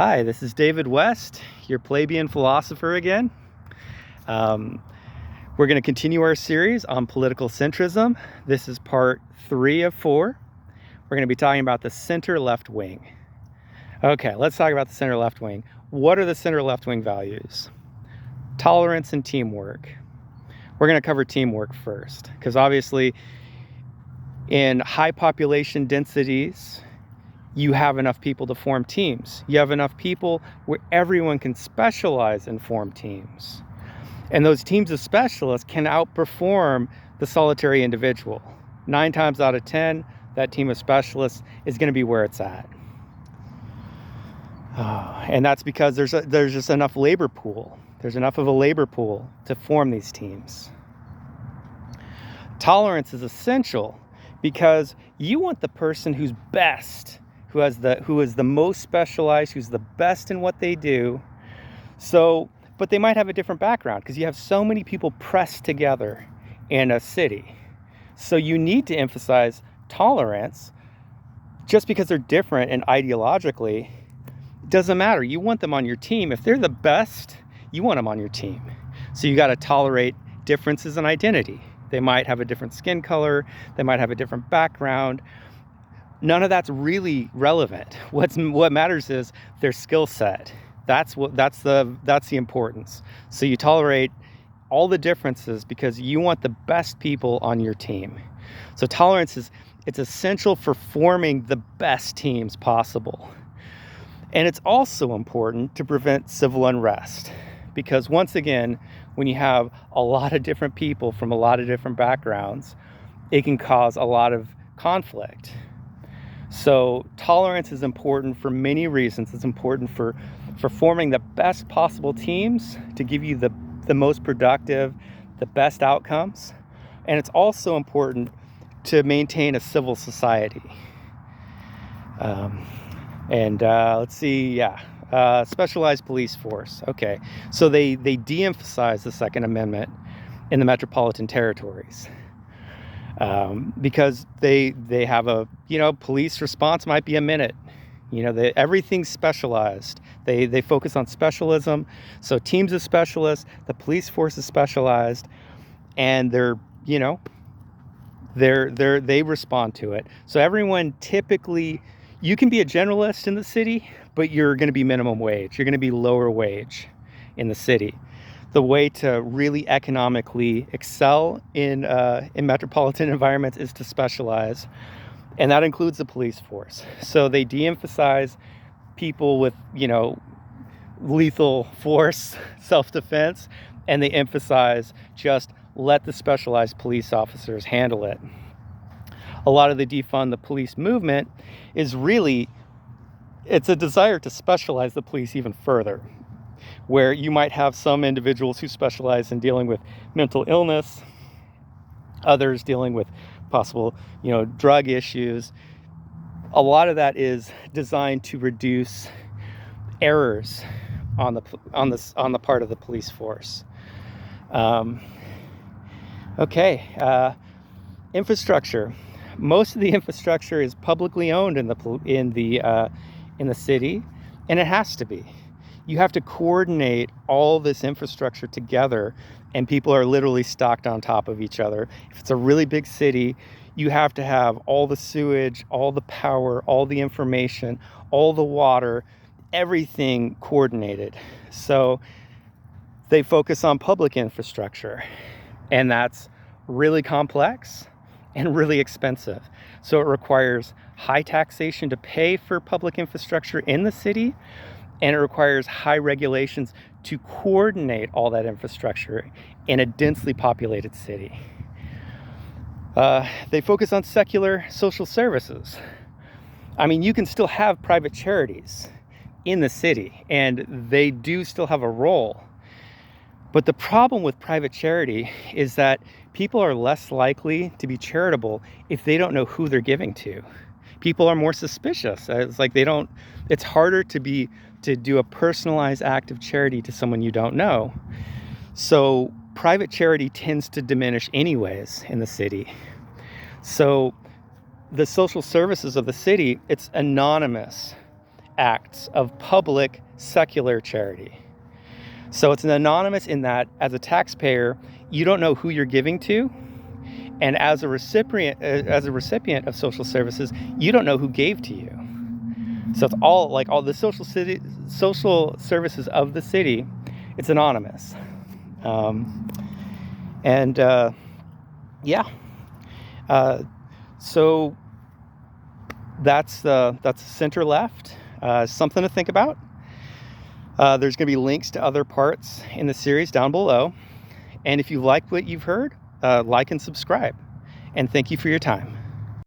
Hi, this is David West, your plebeian philosopher again. We're going to continue our series on political centrism. This is part 3 of 4. We're going to be talking about the center left wing. Okay, let's talk about the center left wing. What are the center left wing values? Tolerance and teamwork. We're going to cover teamwork first, because obviously in high population densities, you have enough people to form teams. You have enough people where everyone can specialize and form teams. And those teams of specialists can outperform the solitary individual. 9 times out of 10, that team of specialists is going to be where it's at. And that's because there's just enough labor pool. There's enough of a labor pool to form these teams. Tolerance is essential because you want the person who's best, who is the most specialized, who's the best in what they do. But they might have a different background because you have so many people pressed together in a city. So you need to emphasize tolerance. Just because they're different and ideologically, it doesn't matter. You want them on your team. If they're the best, you want them on your team. So you got to tolerate differences in identity. They might have a different skin color. They might have a different background. None of that's really relevant. What matters is their skill set. That's the importance. So you tolerate all the differences because you want the best people on your team. So tolerance it's essential for forming the best teams possible. And it's also important to prevent civil unrest because once again, when you have a lot of different people from a lot of different backgrounds, it can cause a lot of conflict. So tolerance is important for many reasons. It's important for forming the best possible teams to give you the most productive, the best outcomes. And it's also important to maintain a civil society. Let's see, specialized police force. Okay, so they de-emphasize the Second Amendment in the metropolitan territories. Because they have police response might be a minute. Everything's specialized. They focus on specialism. So teams of specialists, the police force is specialized, and they respond to it. So everyone typically, you can be a generalist in the city, but you're going to be minimum wage. You're going to be lower wage in the city. The way to really economically excel in metropolitan environments is to specialize, and that includes the police force. So they de-emphasize people with, lethal force, self-defense, and they emphasize just let the specialized police officers handle it. A lot of the defund the police movement is really, it's a desire to specialize the police even further, where you might have some individuals who specialize in dealing with mental illness, others dealing with possible, drug issues. A lot of that is designed to reduce errors on the part of the police force. Infrastructure. Most of the infrastructure is publicly owned in the city, and it has to be. You have to coordinate all this infrastructure together, and people are literally stocked on top of each other. If it's a really big city, you have to have all the sewage, all the power, all the information, all the water, everything coordinated. So they focus on public infrastructure, and that's really complex and really expensive. So it requires high taxation to pay for public infrastructure in the city, and it requires high regulations to coordinate all that infrastructure in a densely populated city. They focus on secular social services. I mean, you can still have private charities in the city, and they do still have a role. But the problem with private charity is that people are less likely to be charitable if they don't know who they're giving to. People are more suspicious. It's harder to do a personalized act of charity to someone you don't know. So private charity tends to diminish anyways in the city. So the social services of the city, it's anonymous acts of public secular charity. So it's an anonymous in that, as a taxpayer, you don't know who you're giving to, and as a recipient of social services, you don't know who gave to you. So it's all the social services of the city. It's anonymous, so that's the center left. Something to think about. There's going to be links to other parts in the series down below. And if you like what you've heard, like and subscribe. And thank you for your time.